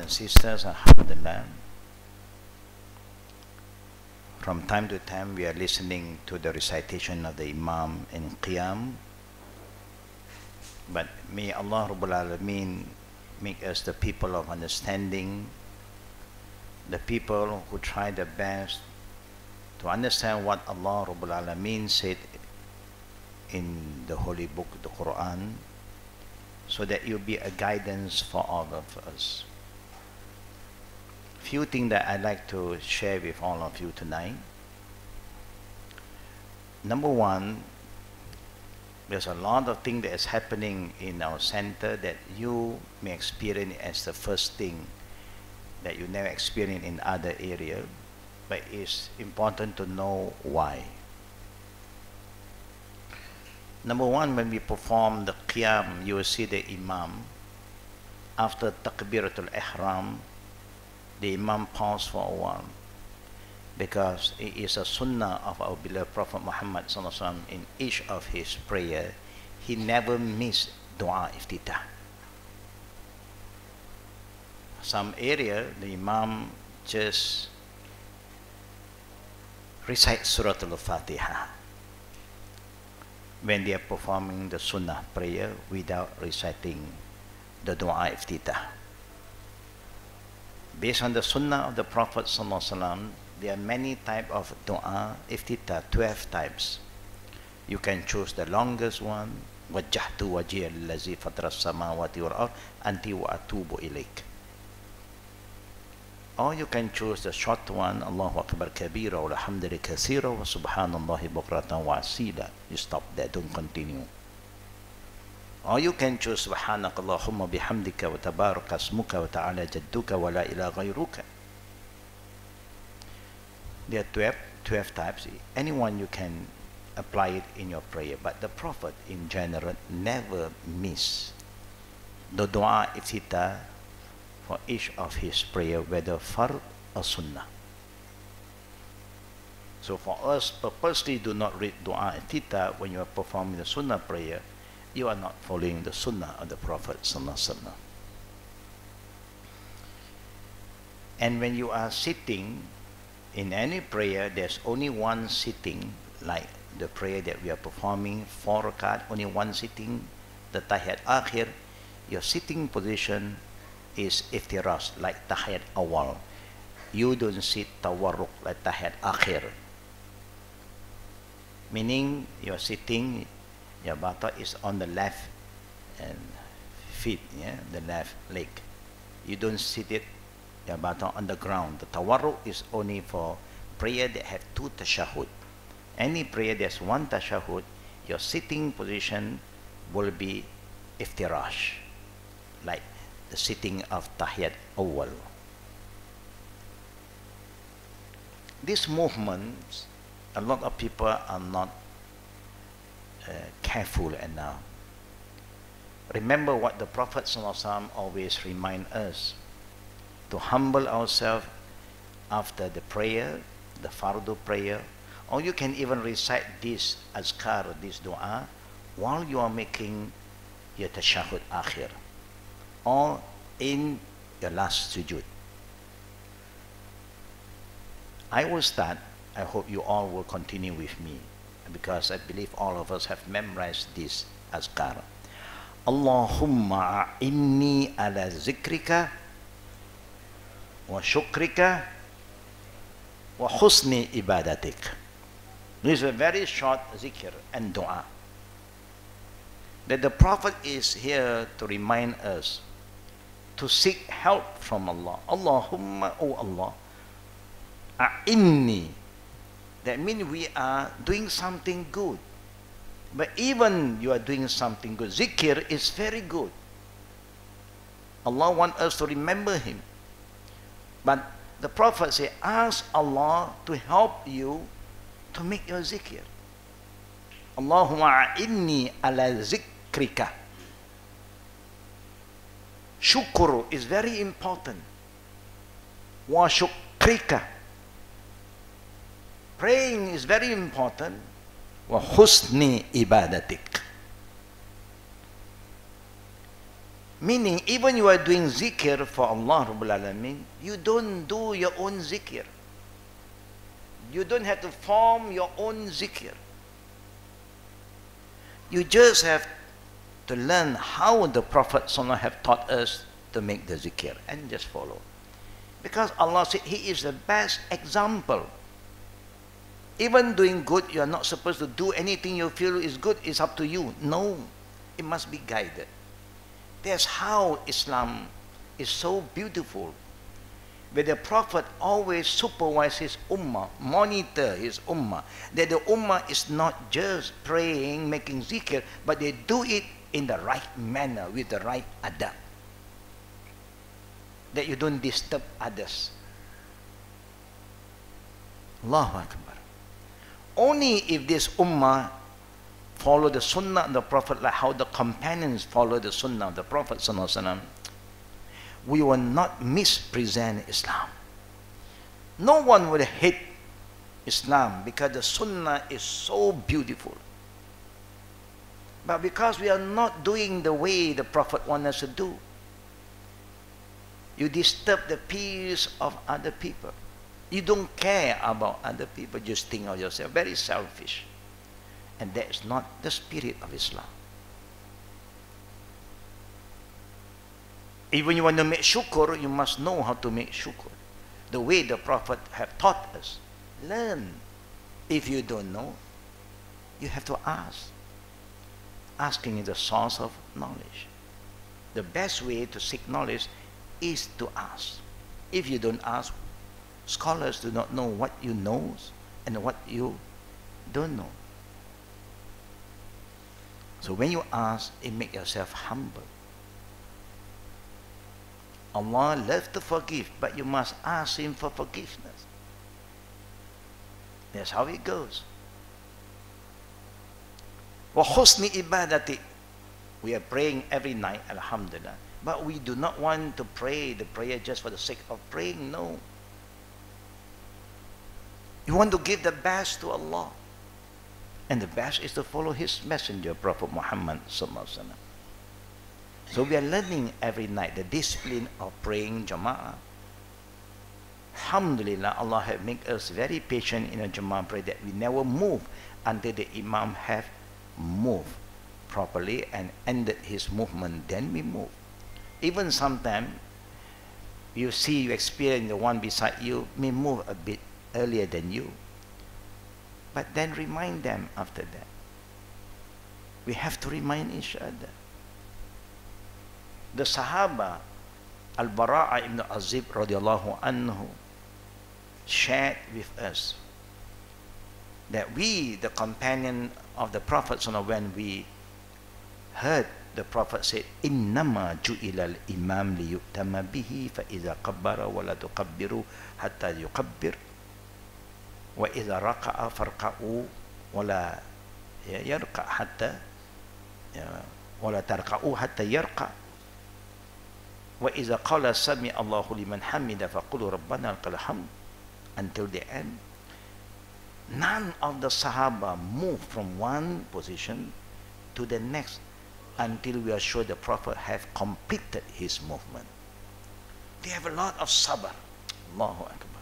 and sisters, alhamdulillah, from time to time we are listening to the recitation of the Imam in Qiyam, but may Allah Rabbul Alameen make us the people of understanding, the people who try their best to understand what Allah Rabbul Alameen said in the Holy Book, the Quran, so that it will be a guidance for all of us. Few things that I'd like to share with all of you tonight. Number one, there's a lot of things that is happening in our center that you may experience as the first thing that you never experience in other areas, but it's important to know why. Number one, when we perform the Qiyam, you will see the Imam, after Takbiratul Ihram, the Imam paused for a while, because it is a sunnah of our beloved Prophet Muhammad SAW. In each of his prayer, he never missed Dua Iftitah. Some area, the Imam just recite Surah Al-Fatiha when they are performing the sunnah prayer without reciting the Dua Iftitah. Based on the sunnah of the Prophet ﷺ, there are many types of Dua Iftitah, 12 types. You can choose the longest one, وَجَّهْتُ وَجِيَ الَّذِي فَطَرَ السَّمَاوَاتِ وَالْأَرْضِ أَنْتِ وَأَتُوبُ إِلَيْكَ. Or you can choose the short one, Allahu Akbar Kabira wa alhamdulillah kathira wa subhanallahi bukratan wa asila. You stop there, don't continue. Or you can choose Subhanaka Allahumma bihamdika wa tabaraka asmuka wa ta'ala jadduka wa la ilaha ghayruka. There are 12 types. Anyone you can apply it in your prayer. But the Prophet in general never miss the Dua Iftitah for each of his prayer, whether fard or sunnah. So for us, purposely do not read Dua Iftitah when you are performing the sunnah prayer. You are not following the sunnah of the Prophet ﷺ. And when you are sitting in any prayer, there's only one sitting, like the prayer that we are performing, 4 rakat, only one sitting, the Tahiyat Akhir. Your sitting position is iftirash, like Tahiyat Awal. You don't sit tawarruk like Tahiyat Akhir. Meaning you're sitting, your buttock is on the left and feet, the left leg. You don't sit it, your buttock on the ground. The tawarruk is only for prayer that have 2 tashahud. Any prayer there's 1 tashahud, your sitting position will be iftirash, like the sitting of Tahiyat Awal. These movements, a lot of people are not careful enough. Remember what the Prophet ﷺ always remind us, to humble ourselves after the prayer, the fardu prayer, or you can even recite this azkar, this dua, while you are making your tashahud akhir, or in your last sujood. I will start. I hope you all will continue with me, because I believe all of us have memorized this azkar. Allahumma inni ala zikrika wa shukrika wa husni ibadatik. This is a very short zikr and dua that the Prophet is here to remind us to seek help from Allah. Allahumma, oh Allah, a'inni. That means we are doing something good. But even you are doing something good, zikr is very good. Allah wants us to remember Him. But the Prophet said, ask Allah to help you to make your zikr. Allahumma inni ala zikrika. Shukr is very important. Wa shukrika. Praying is very important. Wa husni ibadatik. Meaning, even you are doing zikr for Allah Rabbul Alameen, you don't do your own zikr. You don't have to form your own zikr. You just have to learn how the Prophet ﷺ have taught us to make the zikr and just follow. Because Allah said He is the best example. Even doing good, you are not supposed to do anything you feel is good, it's up to you. No, it must be guided. That's how Islam is so beautiful. Where the Prophet always supervises his ummah, monitor his ummah. That the ummah is not just praying, making zikr, but they do it in the right manner, with the right adab. That you don't disturb others. Allahu Akbar. Only if this ummah follow the sunnah of the Prophet, like how the companions follow the sunnah of the Prophet sallallahu alaihi wasallam, we will not mispresent Islam. No one will hate Islam because the sunnah is so beautiful. But because we are not doing the way the Prophet wants us to do, you disturb the peace of other people. You don't care about other people, just think of yourself. Very selfish. And that is not the spirit of Islam. Even you want to make shukr, you must know how to make shukr. The way the Prophet have taught us. Learn. If you don't know, you have to ask. Asking is the source of knowledge. The best way to seek knowledge is to ask. If you don't ask, scholars do not know what you know and what you don't know. So when you ask, it makes yourself humble. Allah loves to forgive, but you must ask Him for forgiveness. That's how it goes. وَحُسْنِ ibadati. We are praying every night, alhamdulillah. But we do not want to pray the prayer just for the sake of praying, no. You want to give the best to Allah. And the best is to follow His messenger, Prophet Muhammad sallallahu alaihi wasallam. So we are learning every night the discipline of praying Jama'ah. Alhamdulillah, Allah has made us very patient in a Jama'ah prayer that we never move until the Imam have moved properly and ended his movement, then we move. Even sometimes you see, you experience the one beside you may move a bit earlier than you. But then remind them after that. We have to remind each other. The Sahaba, Al-Bara'a ibn Azib radiallahu anhu, shared with us that we, the companion of the Prophet, when we heard the Prophet say, "Innama ju'ila al-imam liyu'tama bihi fa idza qabbara wa la tuqabbiru hatta yuqabbir wa idza raqa'a farqa'u wa la yarqa hatta wa la tarqa'u hatta yarqa wa idza qala sami Allahu liman hamida faqulu rabbana lakal hamd," until the end. None of the Sahaba moved from one position to the next until we are sure the Prophet have completed his movement. They have a lot of sabr. Allahu Akbar.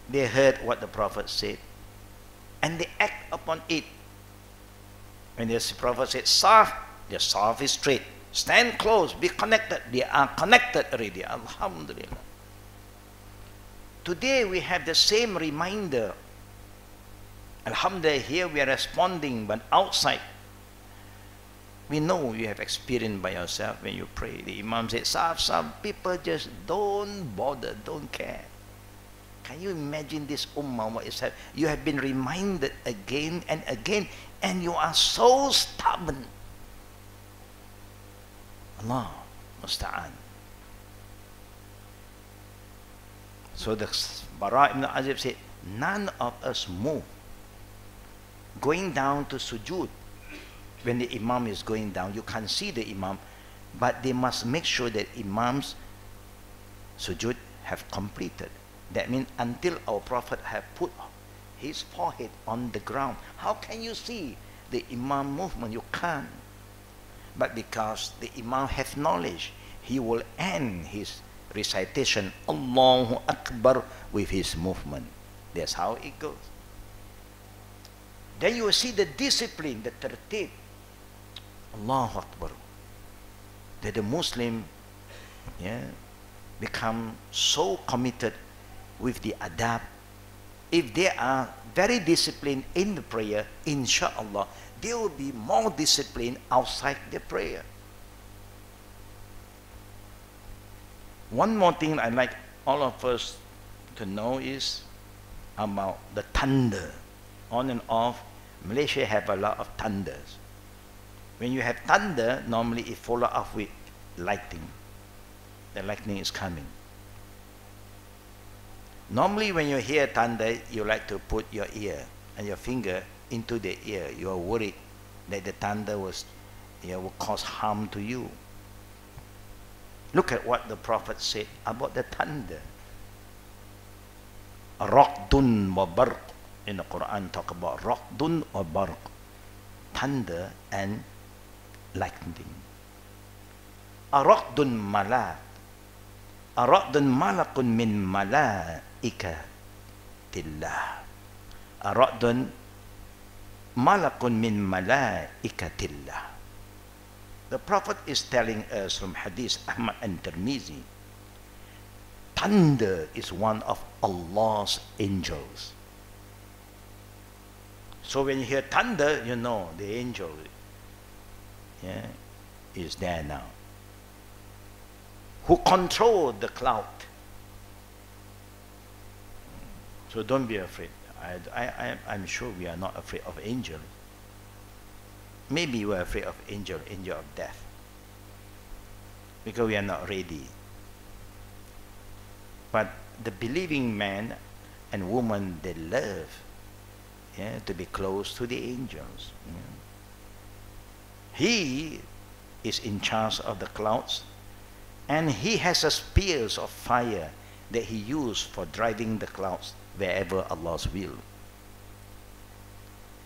They heard what the Prophet said and they act upon it. When the Prophet said, "Saf," the saf is straight. Stand close, be connected. They are connected already. Alhamdulillah. Today we have the same reminder. Alhamdulillah, here we are responding, but outside, we know you have experienced by yourself when you pray. The Imam said, some people just don't bother, don't care. Can you imagine this ummah, what is happening? You have been reminded again and again, and you are so stubborn. Allah musta'an. So the Bara ibn Azib said, none of us move. Going down to sujood, when the Imam is going down, you can't see the Imam, but they must make sure that Imam's sujood have completed. That means until our Prophet have put his forehead on the ground. How can you see the Imam movement? You can't. But because the Imam have knowledge, he will end his recitation Allahu Akbar with his movement. That's how it goes. Then you will see the discipline, the tertib. Allahu Akbar. That the Muslim become so committed with the adab. If they are very disciplined in the prayer, inshallah, they will be more disciplined outside the prayer. One more thing I'd like all of us to know is about the thunder. On and off, Malaysia have a lot of thunders. When you have thunder, normally it follow up with lightning. The lightning is coming. Normally when you hear thunder, you like to put your ear and your finger into the ear. You are worried that the thunder will cause harm to you. Look at what the Prophet said about the thunder. Raqdun wa barq. In the Quran talk about raqdun wa barq. Thunder and lightning. Raqdun malak. Raqdun malakun min malaikatillah. Raqdun malakun min malaikatillah. The Prophet is telling us from Hadith Ahmad and Tirmizi, thunder is one of Allah's angels. So when you hear thunder, you know the angel is there now. Who control the cloud. So don't be afraid. I'm sure we are not afraid of angels. Maybe we are afraid of angel of death. Because we are not ready. But the believing man and woman, they love to be close to the angels. He is in charge of the clouds, and he has a spears of fire that he used for driving the clouds wherever Allah's will.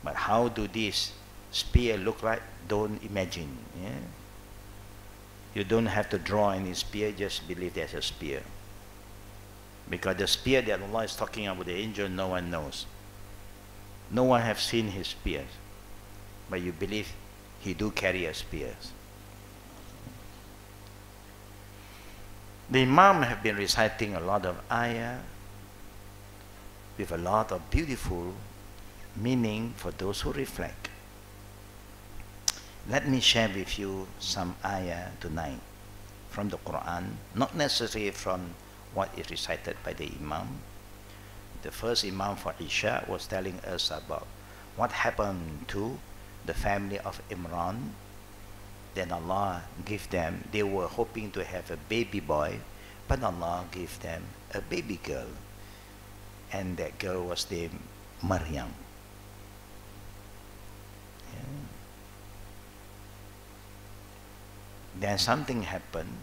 But how do these spear look like? Don't imagine. You don't have to draw any spear, just believe there's a spear. Because the spear that Allah is talking about, the angel, no one knows. No one have seen his spears. But you believe he do carry a spears. The Imam have been reciting a lot of ayah with a lot of beautiful meaning for those who reflect. Let me share with you some ayah tonight from the Quran, not necessarily from what is recited by the Imam. The first Imam for Isha was telling us about what happened to the family of Imran. Then Allah gave them, they were hoping to have a baby boy, but Allah gave them a baby girl. And that girl was named Maryam. Then something happened.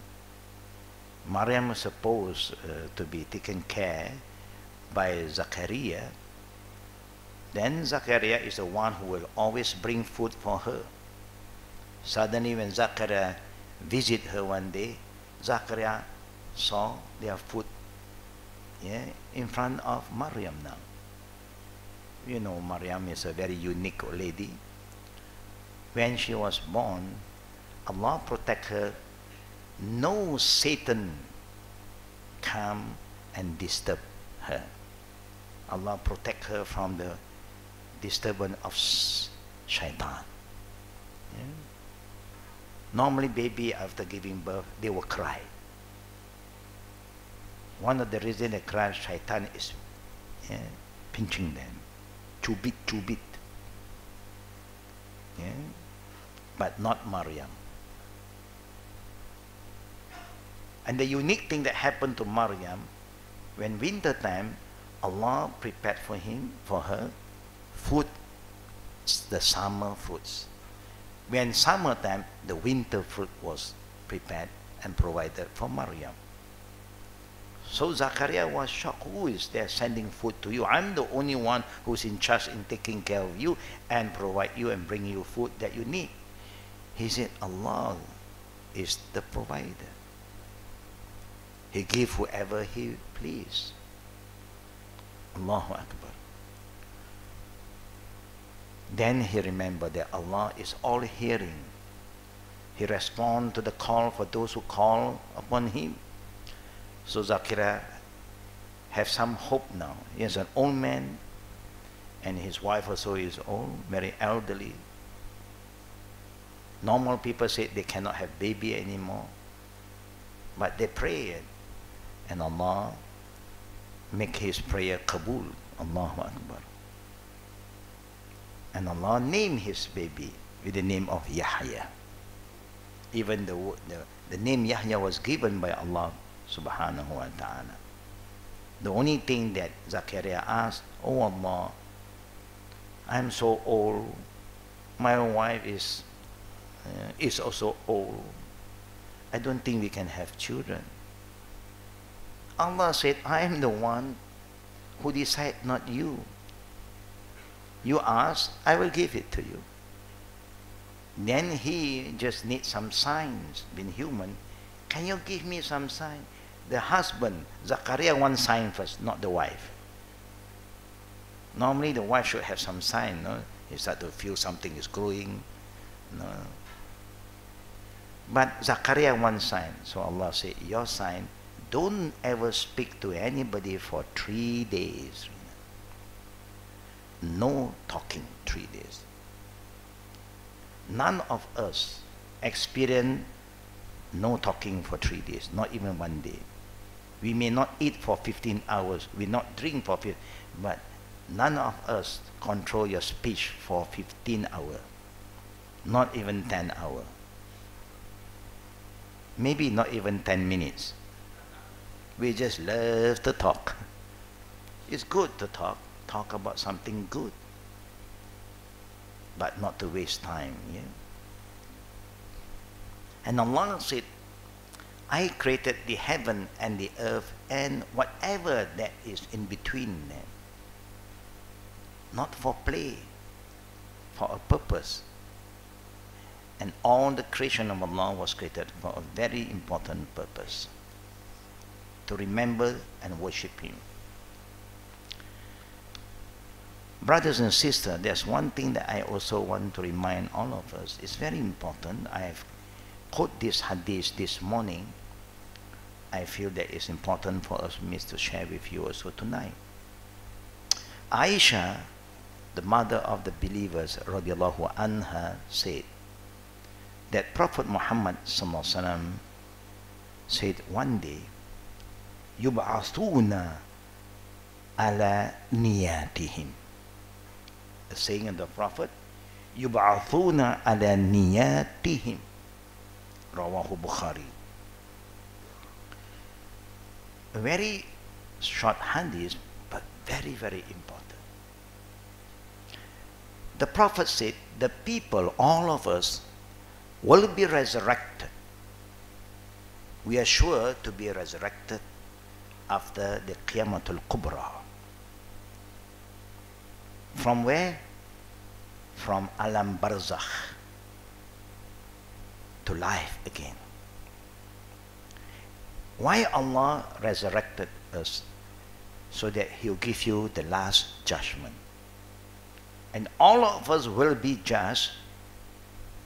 Maryam was supposed to be taken care by Zakariya. Then Zakariya is the one who will always bring food for her. Suddenly when Zakariya visited her one day, Zakariya saw their food in front of Maryam now. You know, Maryam is a very unique lady. When she was born, Allah protect her. No Satan come and disturb her. Allah protect her from the disturbance of shaitan. Normally baby after giving birth, they will cry. One of the reasons they cry, shaitan is pinching them. Chubit, chubit. But not Maryam. And the unique thing that happened to Maryam, when winter time, Allah prepared for her, food, the summer fruits. When summertime, the winter fruit was prepared and provided for Maryam. So Zakariya was shocked. Who is there sending food to you? I'm the only one who's in charge in taking care of you and provide you and bring you food that you need. He said, Allah is the provider. He gives whoever He please. Allahu Akbar. Then he remembered that Allah is all hearing. He responds to the call for those who call upon Him. So Zakariya have some hope now. He is an old man, and his wife also is old, very elderly. Normal people say they cannot have baby anymore, but they pray, and Allah make his prayer kabul. Allahu Akbar. And Allah named his baby with the name of Yahya. Even the name Yahya was given by Allah subhanahu wa ta'ala. The only thing that Zakariya asked, oh Allah, I'm so old, my wife is also old, I don't think we can have children. Allah said, I am the one who decide, not you. You ask, I will give it to you. Then he just needs some signs, being human. Can you give me some sign? The husband, Zakariya, wants sign first, not the wife. Normally the wife should have some sign, no? You start to feel something is growing. No? But Zakariya wants sign. So Allah said, your sign, don't ever speak to anybody for 3 days. No talking 3 days. None of us experience no talking for 3 days, not even 1 day. We may not eat for 15 hours, we not drink for 15, but none of us control your speech for 15 hours, not even 10 hours. Maybe not even 10 minutes. We just love to talk. It's good to talk about something good, but not to waste time. Yeah? And Allah said, I created the heaven and the earth and whatever that is in between them, not for play, for a purpose. And all the creation of Allah was created for a very important purpose, to remember and worship Him. Brothers and sisters, there's one thing that I also want to remind all of us. It's very important. I have quoted this hadith this morning. I feel that it's important for us to share with you also tonight. Aisha, the mother of the believers, radiallahu anha, said that Prophet Muhammad sallallahu alaihi wasallam said one day, "Yub'athuna ala niyatihim." The saying of the Prophet, "Yub'athuna ala niyatihim." Rawahu Bukhari. A very short hadith, but very, very important. The Prophet said, the people, all of us, will be resurrected. We are sure to be resurrected after the Qiyamatul Kubra. From where? From Alam Barzakh to life again. Why Allah resurrected us? So that He'll give you the last judgment. And all of us will be judged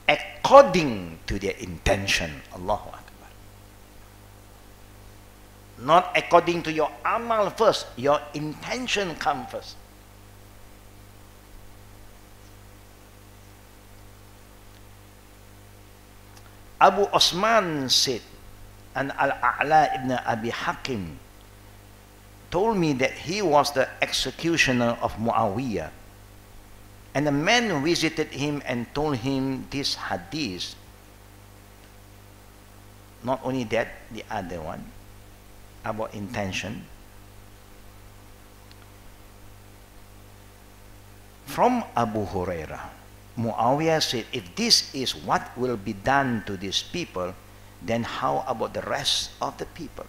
according to their intention. Allahu Akbar. Not according to your amal first. Your intention comes first. Abu Osman said, and Al-A'la ibn Abi Hakim told me that he was the executioner of Muawiyah. And a man visited him and told him this hadith. Not only that, the other one, about intention. From Abu Hurairah, Muawiyah said, if this is what will be done to these people, then how about the rest of the people?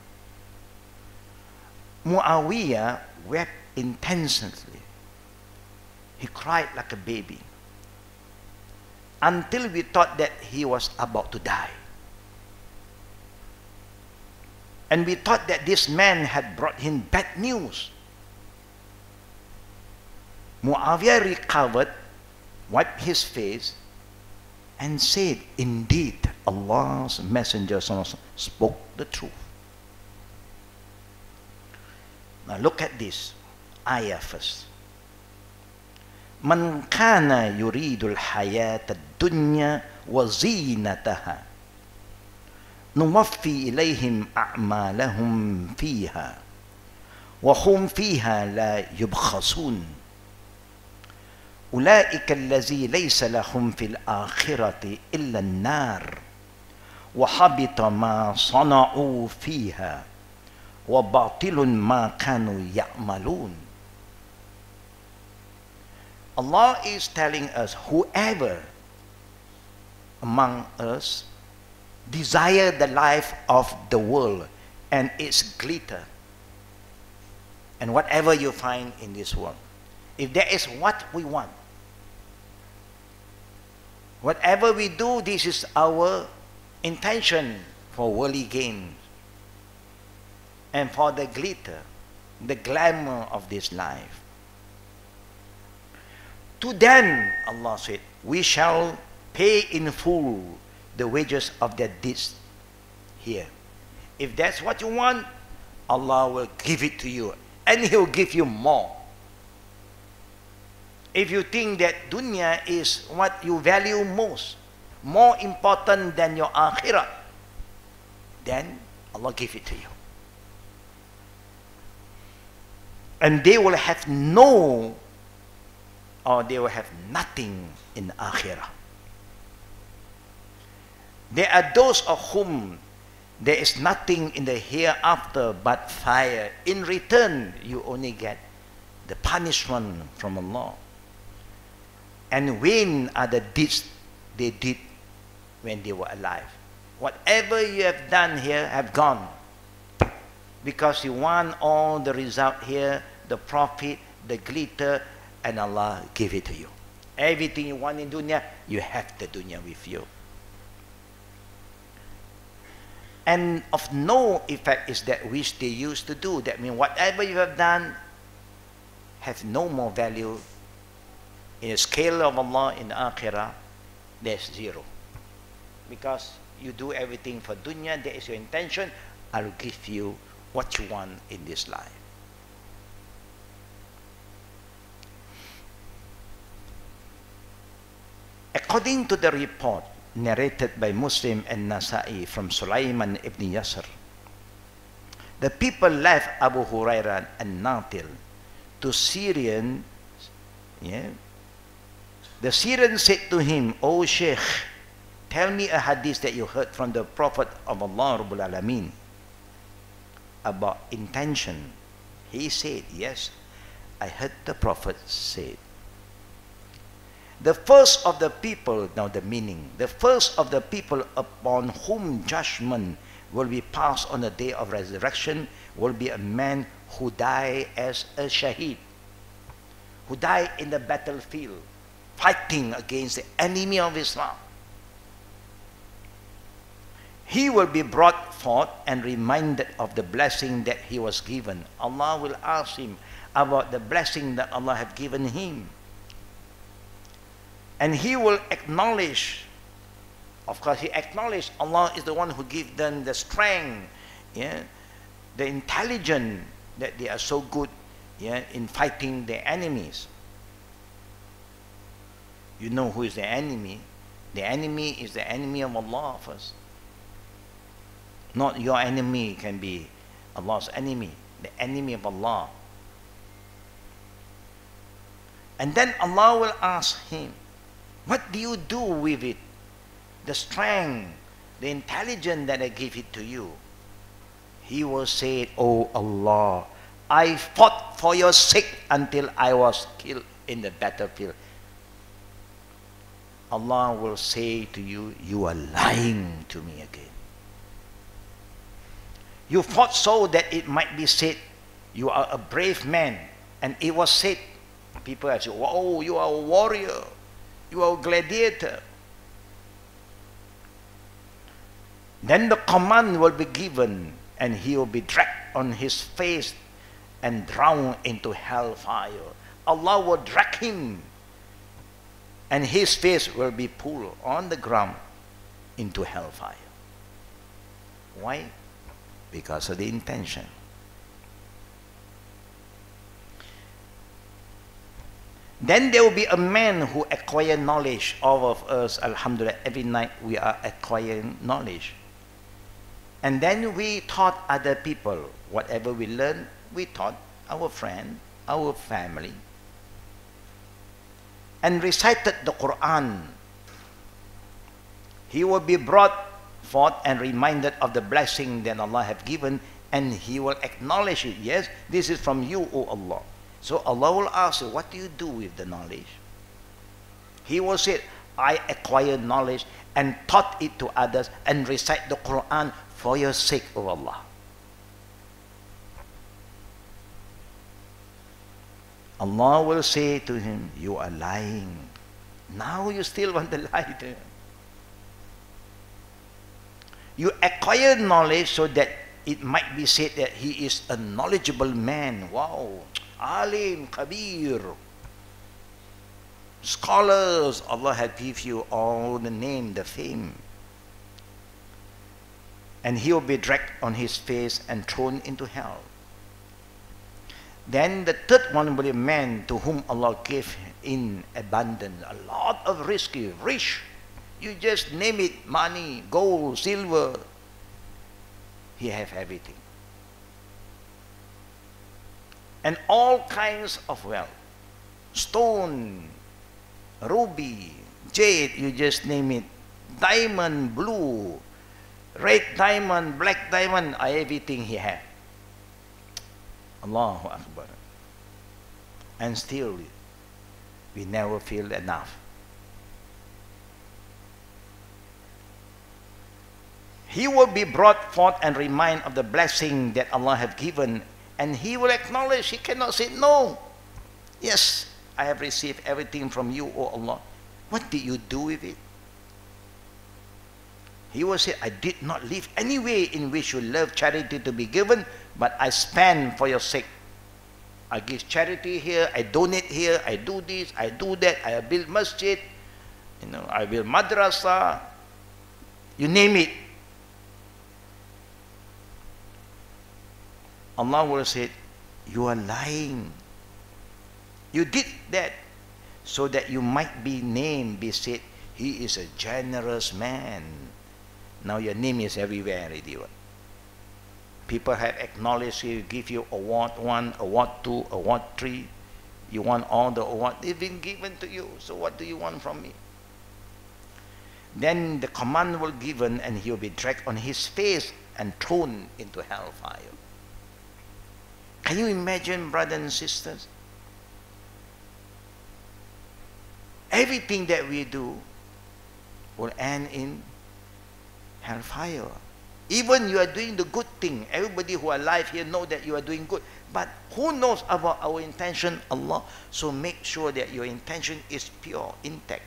Muawiyah wept intensely. He cried like a baby. until we thought that he was about to die. And we thought that this man had brought him bad news. Muawiyah recovered, wiped his face, and said, indeed, Allah's Messenger spoke the truth. Now look at this ayah first. Man kana yuridul hayata dunya wa zinataha nuwaffi ilayhim a'malahum fiha wa hum fiha la yubkhasun ulaika allazi laysa lahum fil akhirati illa an-nar wa habita ma sana'u fiha wa batilun ma kanu ya'malun. Allah is telling us, whoever among us desire the life of the world and its glitter and whatever you find in this world, if there is what we want, whatever we do, this is our intention for worldly gain and for the glitter, the glamour of this life. To them, Allah said, we shall pay in full the wages of their deeds here. If that's what you want, Allah will give it to you, and He will give you more. If you think that dunya is what you value most, more important than your akhirah, then Allah give it to you. And they will have they will have nothing in akhirah. There are those of whom there is nothing in the hereafter but fire. In return, you only get the punishment from Allah. And when are the deeds they did when they were alive? Whatever you have done here have gone, because you want all the result here, the profit, the glitter, and Allah give it to you. Everything you want in dunya, you have the dunya with you. And of no effect is that which they used to do. That means whatever you have done have no more value in the scale of Allah in the akhirah. There's zero. Because you do everything for dunya, there is your intention, I will give you what you want in this life. According to the report narrated by Muslim and Nasa'i from Sulaiman ibn Yasr, the people left Abu Hurairah and Natil to Syrian. The Syrian said to him, O Sheikh, tell me a hadith that you heard from the Prophet of Allah Rabbul Alameen about intention. He said, yes, I heard the Prophet say, the first of the people, now the meaning, the first of the people upon whom judgment will be passed on the day of resurrection will be a man who died as a shaheed, who died in the battlefield, fighting against the enemy of Islam. He will be brought forth and reminded of the blessing that he was given. Allah will ask him about the blessing that Allah have given him. And he will acknowledge, of course he acknowledged Allah is the one who gives them the strength, the intelligence, that they are so good in fighting their enemies. You know who is the enemy? The enemy is the enemy of Allah first. Not your enemy can be Allah's enemy, the enemy of Allah. And then Allah will ask him, what do you do with it? The strength, the intelligence that I give it to you. He will say, oh Allah, I fought for your sake until I was killed in the battlefield. Allah will say to you, you are lying to me again. You fought so that it might be said, you are a brave man. And it was said, people have said, oh, you are a warrior. You are a gladiator. Then the command will be given, and he will be dragged on his face and drowned into hellfire. Allah will drag him, and his face will be pulled on the ground into hellfire. Why? Because of the intention. Then there will be a man who acquire knowledge. All of us, alhamdulillah, every night we are acquiring knowledge. And then we taught other people. Whatever we learn, we taught our friend, our family. And recited the Quran. He will be brought forth and reminded of the blessing that Allah have given, and he will acknowledge it. Yes, this is from you, O Allah. So Allah will ask you, what do you do with the knowledge? He will say, I acquired knowledge and taught it to others and recite the Quran for your sake, O Allah. Allah will say to him, you are lying. Now you still want to lie to him. You acquire knowledge so that it might be said that he is a knowledgeable man. Wow. Alim, Kabir. Scholars, Allah has given you all the name, the fame. And he will be dragged on his face and thrown into hell. Then the third one will be a man to whom Allah gave in abundance, a lot of risky, rich. You just name it, money, gold, silver. He have everything. And all kinds of wealth. Stone, ruby, jade, you just name it. Diamond, blue, red diamond, black diamond, everything he have. Allahu Akbar. And still, we never feel enough. He will be brought forth and remind of the blessing that Allah have given, and he will acknowledge. He cannot say no. Yes, I have received everything from you, O Allah. What did you do with it? He will say, I did not live any way in which you love charity to be given, but I spend for your sake. I give charity here, I donate here, I do this, I do that, I build masjid, I build madrasa, you name it. Allah will say, you are lying. You did that so that you might be named, be said, he is a generous man. Now your name is everywhere already. People have acknowledged you, give you award 1, award 2, award 3. You want all the awards. They've been given to you. So what do you want from me? Then the command will be given, and he will be dragged on his face and thrown into hellfire. Can you imagine, brothers and sisters? Everything that we do will end in hellfire. Even you are doing the good thing. Everybody who are alive here know that you are doing good. But who knows about our intention? Allah. So make sure that your intention is pure, intact.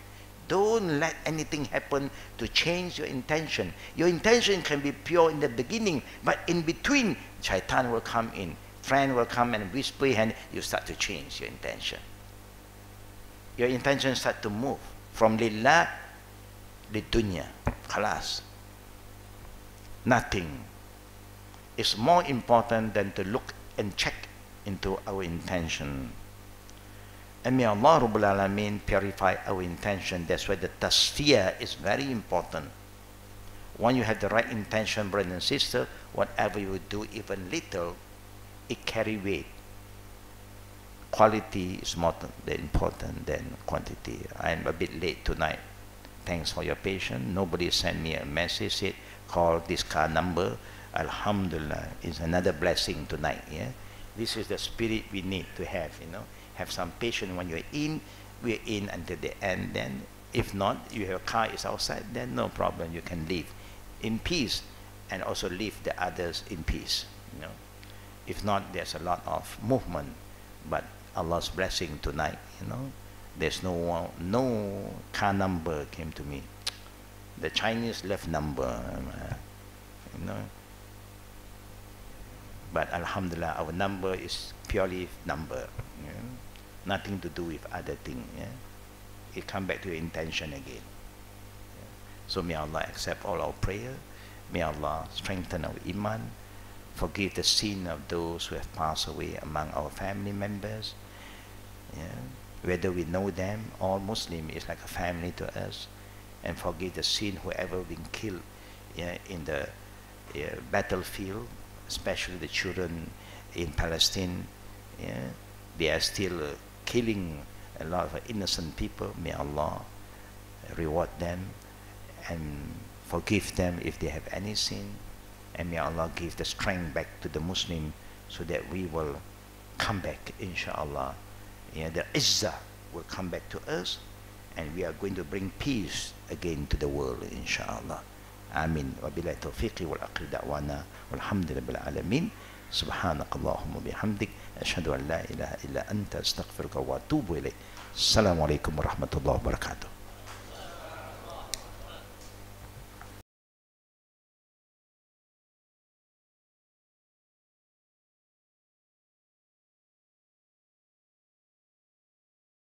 Don't let anything happen to change your intention. Your intention can be pure in the beginning, but in between, shaitan will come in. Friend will come and whisper, and you start to change your intention. Your intention start to move from lillah li dunya. Khalas. Nothing is more important than to look and check into our intention. And may Allah Rabbul Alameen purify our intention. That's why the tasfiyah is very important. When you have the right intention, brother and sister, whatever you do, even little, it carry weight. Quality is more important than quantity. I am a bit late tonight. Thanks for your patience. Nobody sent me a message, said, call this car number. Alhamdulillah, it's another blessing tonight. Yeah, this is the spirit we need to have. Have some patience when you're in. We're in until the end. Then, if not, you have a car is outside. Then no problem. You can live in peace, and also leave the others in peace. If not, there's a lot of movement. But Allah's blessing tonight. There's no car number came to me. The Chinese left number. you know. But alhamdulillah, our number is purely number, you know? Nothing to do with other thing. Yeah? It come back to your intention again. Yeah? So may Allah accept all our prayer. May Allah strengthen our iman, forgive the sin of those who have passed away among our family members. Yeah? Whether we know them, all Muslim is like a family to us, and forgive the sin whoever been killed, yeah, in the battlefield, especially the children in Palestine. Yeah? They are still killing a lot of innocent people. May Allah reward them and forgive them if they have any sin, and may Allah give the strength back to the Muslim so that we will come back, inshallah. Yeah, the izzah will come back to us, and we are going to bring peace again to the world, inshallah. Amin. Wabillahi taufiqi wal aqli da'wana walhamdulillahi bil alamin. Subhanak Allahumma bihamdik ashhadu an la ilaha illa anta astaghfiruka wa atubu ilayk. Assalamu alaikum warahmatullahi wabarakatuh.